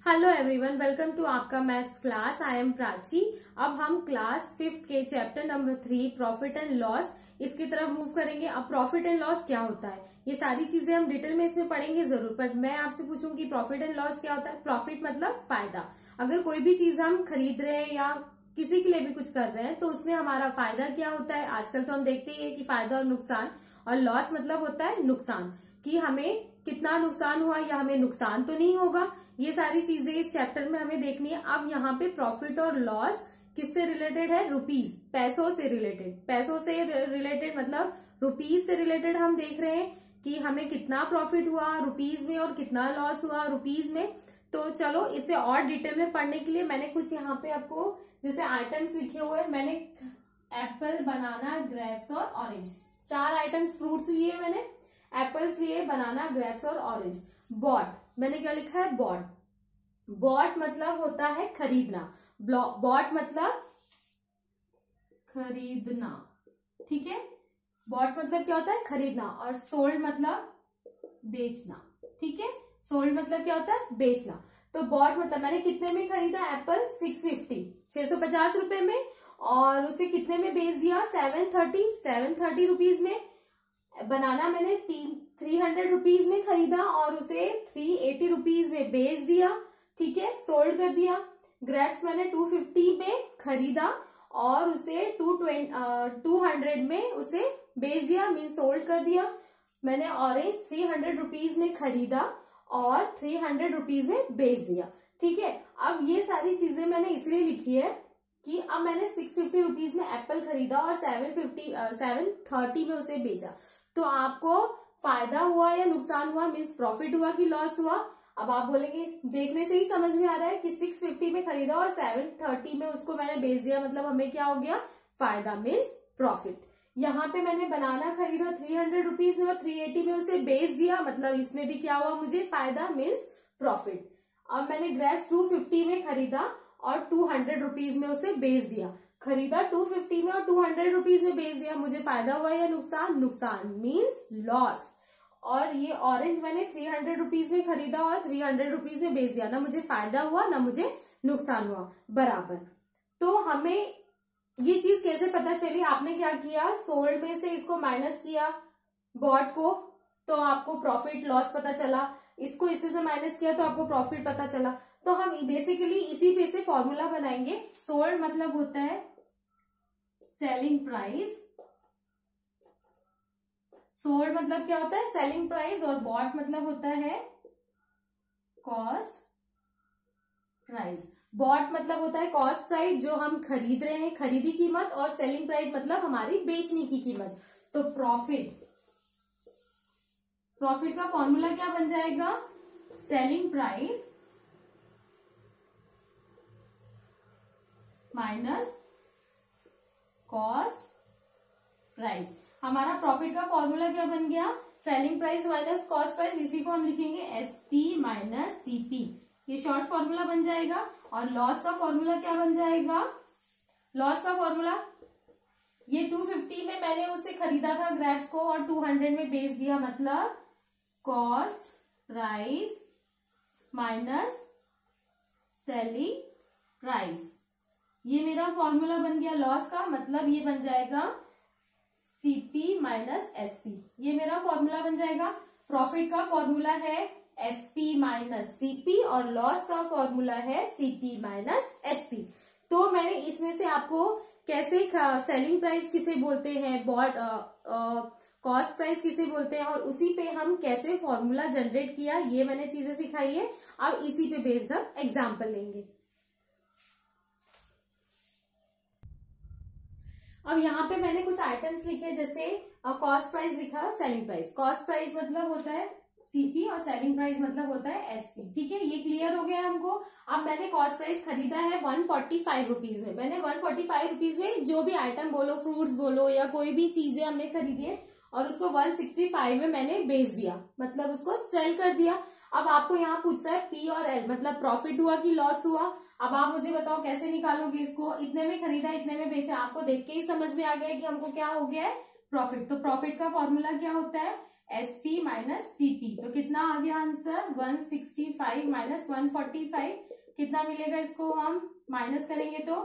Hello everyone, welcome to आपका maths class. I am Prachi. अब हम क्लास 5th के chapter number 3 profit and loss इसकी तरफ मूव करेंगे। अब प्रॉफिट एंड लॉस क्या होता है, ये सारी चीजें हम डिटेल में इसमें पढ़ेंगे जरूर, पर मैं आपसे पूछूंगी प्रॉफिट एंड लॉस क्या होता है। प्रॉफिट मतलब फायदा। अगर कोई भी चीज हम खरीद रहे हैं या किसी के लिए भी कुछ कर रहे हैं तो उसमें हमारा फायदा क्या होता है। आजकल तो हम देखते ही है कि फायदा और नुकसान, और लॉस मतलब होता है नुकसान, कि हमें कितना नुकसान हुआ या हमें नुकसान तो नहीं होगा। ये सारी चीजें इस चैप्टर में हमें देखनी है। अब यहाँ पे प्रॉफिट और लॉस किससे रिलेटेड है? रुपीज, पैसों से रिलेटेड। पैसों से रिलेटेड मतलब रुपीज से रिलेटेड हम देख रहे हैं कि हमें कितना प्रॉफिट हुआ रुपीज में और कितना लॉस हुआ रुपीज में। तो चलो इसे और डिटेल में पढ़ने के लिए मैंने कुछ यहाँ पे आपको जैसे आइटम्स लिखे हुए हैं। मैंने एप्पल, बनाना, ग्रेप्स और ऑरेंज, 4 आइटम्स फ्रूट्स लिए मैंने। एप्पल्स लिए, बनाना, ग्रेप्स और ऑरेंज। बॉट, मैंने क्या लिखा है? बॉट। बॉट मतलब होता है खरीदना। बॉट मतलब खरीदना, ठीक है। बॉट मतलब क्या होता है? खरीदना। और सोल्ड मतलब बेचना, ठीक है। सोल्ड मतलब क्या होता है? बेचना। तो बॉट मतलब मैंने कितने में खरीदा? एप्पल 650, 650 रुपए में। और उसे कितने में बेच दिया? 730 रुपीज में। बनाना मैंने 300 रुपीज में खरीदा और उसे 380 रुपीज में बेच दिया, ठीक है, सोल्ड कर दिया। ग्रेप्स मैंने 250 में खरीदा और उसे 200 में उसे बेच दिया, मीन सोल्ड कर दिया। मैंने ऑरेंज 300 रुपीज में खरीदा और 300 रुपीज में बेच दिया, ठीक है। अब ये सारी चीजें मैंने इसलिए लिखी है कि अब मैंने 650 रुपीज में एप्पल खरीदा और 730 में उसे बेचा। तो आपको फायदा हुआ या नुकसान हुआ, मीन्स प्रॉफिट हुआ कि लॉस हुआ? अब आप बोलेंगे देखने से ही समझ में आ रहा है कि 650 में खरीदा और 730 में उसको मैंने बेच दिया, मतलब हमें क्या हो गया? फायदा, मीन्स प्रॉफिट। यहाँ पे मैंने बनाना खरीदा 300 रुपीज में और 380 में उसे बेच दिया, मतलब इसमें भी क्या हुआ मुझे? फायदा, मीन्स प्रॉफिट। अब मैंने ग्रेप्स 250 में खरीदा और 200 रुपीज में उसे बेच दिया। खरीदा 250 में और 200 रुपीज में बेच दिया, मुझे फायदा हुआ या नुकसान? नुकसान, मीन्स लॉस। और ये ऑरेंज मैंने 300 रुपीज में खरीदा और 300 रुपीज में बेच दिया, ना मुझे फायदा हुआ ना मुझे नुकसान हुआ, बराबर। तो हमें ये चीज कैसे पता चली? आपने क्या किया? सोल्ड में से इसको माइनस किया, बॉट को, तो आपको प्रॉफिट लॉस पता चला। इसको इससे से माइनस किया तो आपको प्रॉफिट पता चला। तो हम बेसिकली इसी पे से फॉर्मूला बनाएंगे। सोल्ड मतलब होता है सेलिंग प्राइस, सोल्ड मतलब क्या होता है? Selling price. और बॉट मतलब होता है कॉस्ट प्राइस। बॉट मतलब होता है कॉस्ट प्राइस, जो हम खरीद रहे हैं, खरीदी कीमत, और सेलिंग प्राइस मतलब हमारी बेचने की कीमत। तो प्रॉफिट का फॉर्मूला क्या बन जाएगा? Selling price minus cost price. हमारा प्रॉफिट का फॉर्मूला क्या बन गया? Selling price minus cost price. इसी को हम लिखेंगे एसपी माइनस सीपी, ये शॉर्ट फॉर्मूला बन जाएगा। और लॉस का फॉर्मूला क्या बन जाएगा? लॉस का फॉर्मूला, ये 250 में मैंने उसे खरीदा था ग्रेप्स को और 200 में बेच दिया, मतलब cost price minus selling price. ये मेरा फॉर्मूला बन गया लॉस का, मतलब ये बन जाएगा सीपी माइनस एसपी, ये मेरा फॉर्मूला बन जाएगा। प्रॉफिट का फॉर्मूला है एसपी माइनस सीपी और लॉस का फॉर्मूला है सीपी माइनस एसपी। तो मैंने इसमें से आपको कैसे सेलिंग प्राइस किसे बोलते हैं, बॉट कॉस्ट प्राइस किसे बोलते हैं, और उसी पे हम कैसे फॉर्मूला जनरेट किया, ये मैंने चीजें सिखाई है। अब इसी पे बेस्ड हम एग्जाम्पल लेंगे। अब यहाँ पे मैंने कुछ आइटम्स लिखे, जैसे कॉस्ट प्राइस लिखा और सेलिंग प्राइस। कॉस्ट प्राइस मतलब होता है सीपी और सेलिंग प्राइस मतलब होता है एसपी, ठीक है। ये क्लियर हो गया हमको। अब मैंने कॉस्ट प्राइस खरीदा है 145 रुपीज में। मैंने 145 रुपीज में जो भी आइटम बोलो, फ्रूट्स बोलो या कोई भी चीजें हमने खरीदी है, और उसको 165 में मैंने बेच दिया, मतलब उसको सेल कर दिया। अब आपको यहाँ पूछ रहा है पी और एल, मतलब प्रॉफिट हुआ कि लॉस हुआ। अब आप मुझे बताओ कैसे निकालोगे इसको? इतने में खरीदा, इतने में बेचा, आपको देख के ही समझ में आ गया कि हमको क्या हो गया है? प्रॉफिट। तो प्रॉफिट का फॉर्मूला क्या होता है? SP minus CP. तो कितना आ गया आंसर 165 माइनस 145, कितना मिलेगा, इसको हम माइनस करेंगे तो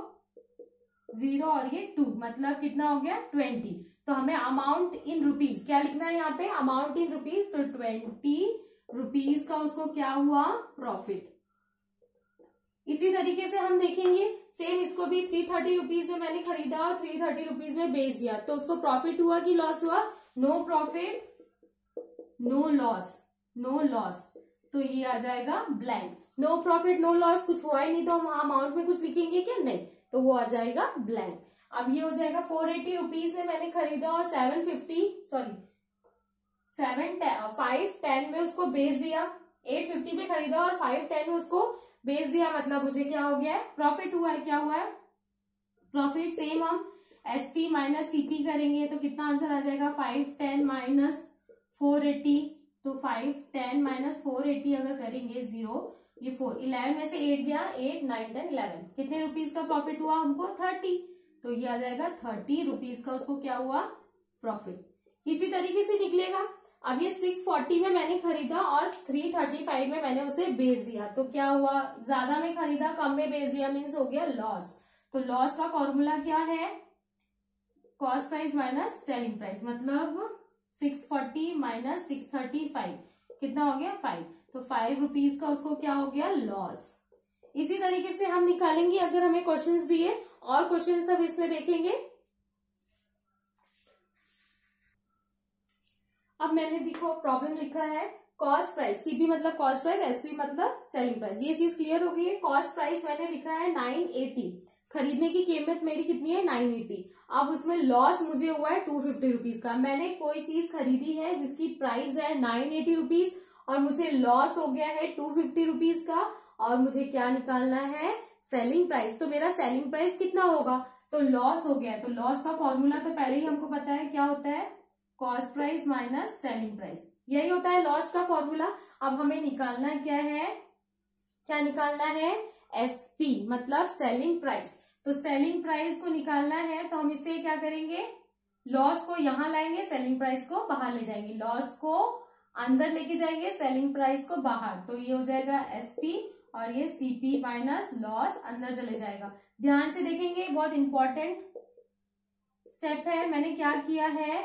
0 और ये 2, मतलब कितना हो गया 20। तो हमें अमाउंट इन रुपीज क्या लिखना है यहाँ पे, अमाउंट इन रुपीज, तो 20 रुपीज का उसको क्या हुआ, प्रॉफिट। इसी तरीके से हम देखेंगे सेम इसको भी 330 रुपीज में मैंने खरीदा और 330 रुपीज में बेच दिया, तो उसको प्रॉफिट हुआ कि लॉस हुआ, no profit no loss, no loss. तो ये आ जाएगा blank. No profit no loss कुछ हुआ ही नहीं, तो हम अमाउंट में कुछ लिखेंगे क्या, नहीं, तो वो आ जाएगा ब्लैंक। अब ये हो जाएगा 480 रुपीज में मैंने खरीदा और 510 में उसको बेच दिया, 850 में खरीदा और 510 में उसको बेच दिया, मतलब मुझे क्या हो गया है, प्रॉफिट हुआ है। क्या हुआ है, प्रॉफिट। सेम हम एसपी माइनस सीपी करेंगे तो कितना आंसर आ जाएगा, 510 माइनस 480, तो 510 माइनस 480 अगर करेंगे 0, ये 4, 11 में से 8 गया, 8 9 10 11, कितने रुपीज का प्रॉफिट हुआ हमको, 30, तो ये आ जाएगा 30 रुपीज का उसको क्या हुआ, प्रॉफिट। इसी तरीके से निकलेगा। अब ये 640 में मैंने खरीदा और 335 में मैंने उसे बेच दिया, तो क्या हुआ, ज्यादा में खरीदा कम में बेच दिया, मीन्स हो गया लॉस। तो लॉस का फॉर्मूला क्या है, cost price minus selling price, मतलब 640 माइनस 635 कितना हो गया 5, तो 5 रुपीज का उसको क्या हो गया, लॉस। इसी तरीके से हम निकालेंगे अगर हमें क्वेश्चंस दिए, और क्वेश्चन सब इसमें देखेंगे। अब मैंने देखो प्रॉब्लम लिखा है कॉस्ट प्राइस, सीपी मतलब कॉस्ट प्राइस, एसपी मतलब सेलिंग प्राइस, ये चीज क्लियर हो गई है। कॉस्ट प्राइस मैंने लिखा है 980, खरीदने की कीमत मेरी कितनी है 980। अब उसमें लॉस मुझे हुआ है 250 रुपीज का। मैंने कोई चीज खरीदी है जिसकी प्राइस है 980 रुपीज और मुझे लॉस हो गया है 250 रुपीज का, और मुझे क्या निकालना है, सेलिंग प्राइस। तो मेरा सेलिंग प्राइस कितना होगा, तो लॉस हो गया, तो लॉस का फॉर्मूला तो पहले ही हमको पता है क्या होता है, cost price minus selling price, यही होता है लॉस का फॉर्मूला। अब हमें निकालना क्या है, क्या निकालना है, एसपी मतलब सेलिंग प्राइस। तो सेलिंग प्राइस को निकालना है तो हम इसे क्या करेंगे, लॉस को यहां लाएंगे, सेलिंग प्राइस को बाहर ले जाएंगे, लॉस को अंदर लेके जाएंगे, सेलिंग प्राइस को बाहर, तो ये हो जाएगा एसपी और ये सीपी माइनस लॉस अंदर चले जाएगा। ध्यान से देखेंगे, बहुत इंपॉर्टेंट स्टेप है। मैंने क्या किया है,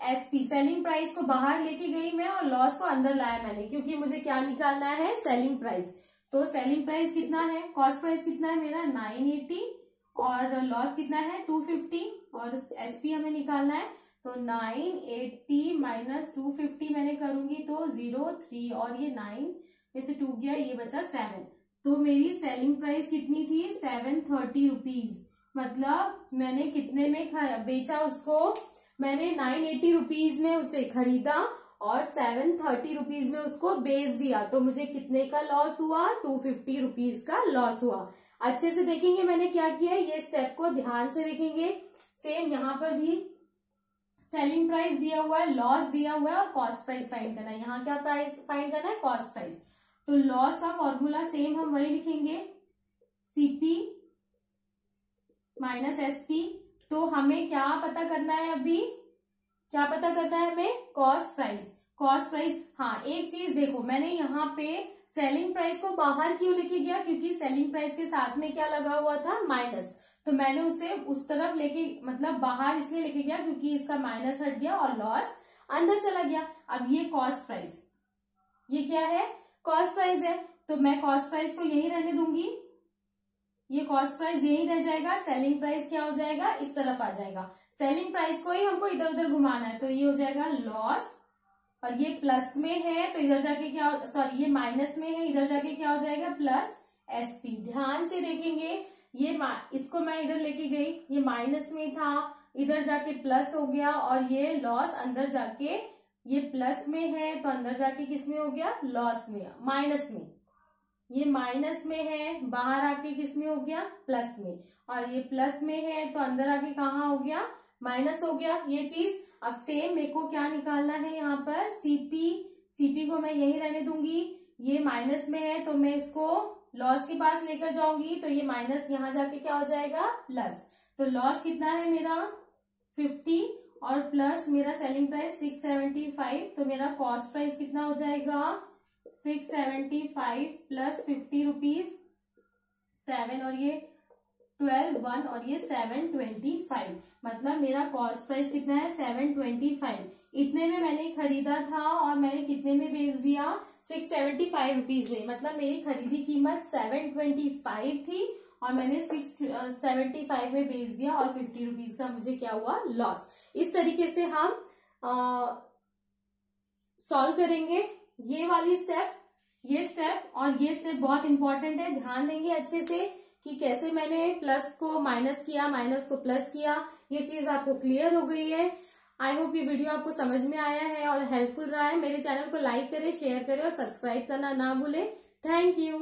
एसपी सेलिंग प्राइस को बाहर लेके गई मैं और लॉस को अंदर लाया मैंने, क्योंकि मुझे क्या निकालना है, सेलिंग प्राइस। तो सेलिंग प्राइस कितना है, कॉस्ट प्राइस कितना है मेरा 980 और लॉस कितना है 250 और एसपी हमें निकालना है, तो 980 माइनस 250 मैंने करूंगी तो 0 3 और ये 9 में से 2 गया, ये बचा 7। तो मेरी सेलिंग प्राइस कितनी थी 730 रुपीज, मतलब मैंने कितने में बेचा उसको, मैंने 980 रुपीज में उसे खरीदा और 730 रुपीज में उसको बेच दिया, तो मुझे कितने का लॉस हुआ, 250 रुपीज का लॉस हुआ। अच्छे से देखेंगे मैंने क्या किया है, ये स्टेप को ध्यान से देखेंगे। सेम यहाँ पर भी सेलिंग प्राइस दिया हुआ है, लॉस दिया हुआ है और कॉस्ट प्राइस फाइंड करना है। यहाँ क्या प्राइस फाइंड करना है, कॉस्ट प्राइस। तो लॉस का फॉर्मूला सेम हम वही लिखेंगे, सीपी माइनस एसपी। तो हमें क्या पता करना है, अभी क्या पता करना है हमें, कॉस्ट प्राइस। कॉस्ट प्राइस, हाँ एक चीज देखो, मैंने यहाँ पे सेलिंग प्राइस को बाहर क्यों लेके गया, क्योंकि सेलिंग प्राइस के साथ में क्या लगा हुआ था, माइनस, तो मैंने उसे उस तरफ लेके मतलब बाहर इसलिए लेके गया क्योंकि इसका माइनस हट गया और लॉस अंदर चला गया। अब ये कॉस्ट प्राइस, ये क्या है, कॉस्ट प्राइस है, तो मैं कॉस्ट प्राइस को यही रहने दूंगी, ये कॉस्ट प्राइस यही रह जाएगा, सेलिंग प्राइस क्या हो जाएगा, इस तरफ आ जाएगा। सेलिंग प्राइस को ही हमको इधर उधर घुमाना है, तो ये हो जाएगा लॉस, और ये प्लस में है तो इधर जाके क्या, सॉरी ये माइनस में है, इधर जाके क्या हो जाएगा प्लस एसपी। ध्यान से देखेंगे, ये इसको मैं इधर लेके गई, ये माइनस में था, इधर जाके प्लस हो गया, और ये लॉस अंदर जाके, ये प्लस में है तो अंदर जाके किस में हो गया, लॉस में, माइनस में, ये माइनस में है, बाहर आके किस में हो गया, प्लस में, और ये प्लस में है तो अंदर आके कहाँ हो गया, माइनस हो गया, ये चीज। अब सेम मेरे को क्या निकालना है यहाँ पर, सीपी को मैं यही रहने दूंगी, ये माइनस में है तो मैं इसको लॉस के पास लेकर जाऊंगी, तो ये माइनस यहाँ जाके क्या हो जाएगा, प्लस। तो लॉस कितना है मेरा 50 और प्लस मेरा सेलिंग प्राइस 675, तो मेरा कॉस्ट प्राइस कितना हो जाएगा 675 प्लस 50 रुपीज 7 और ये 12 1 और ये 725, मतलब मेरा कॉस्ट प्राइस कितना है 725। इतने में मैंने खरीदा था और मैंने कितने में बेच दिया 675 रुपीज में, मतलब मेरी खरीदी कीमत 725 थी और मैंने 675 में बेच दिया और 50 रुपीज का मुझे क्या हुआ लॉस। इस तरीके से हम सॉल्व करेंगे ये वाली स्टेप, ये स्टेप और ये स्टेप बहुत इंपॉर्टेंट है, ध्यान देंगे अच्छे से कि कैसे मैंने प्लस को माइनस किया, माइनस को प्लस किया, ये चीज आपको क्लियर हो गई है। आई होप ये वीडियो आपको समझ में आया है और हेल्पफुल रहा है। मेरे चैनल को लाइक करें, शेयर करें और सब्सक्राइब करना ना भूलें। Thank you.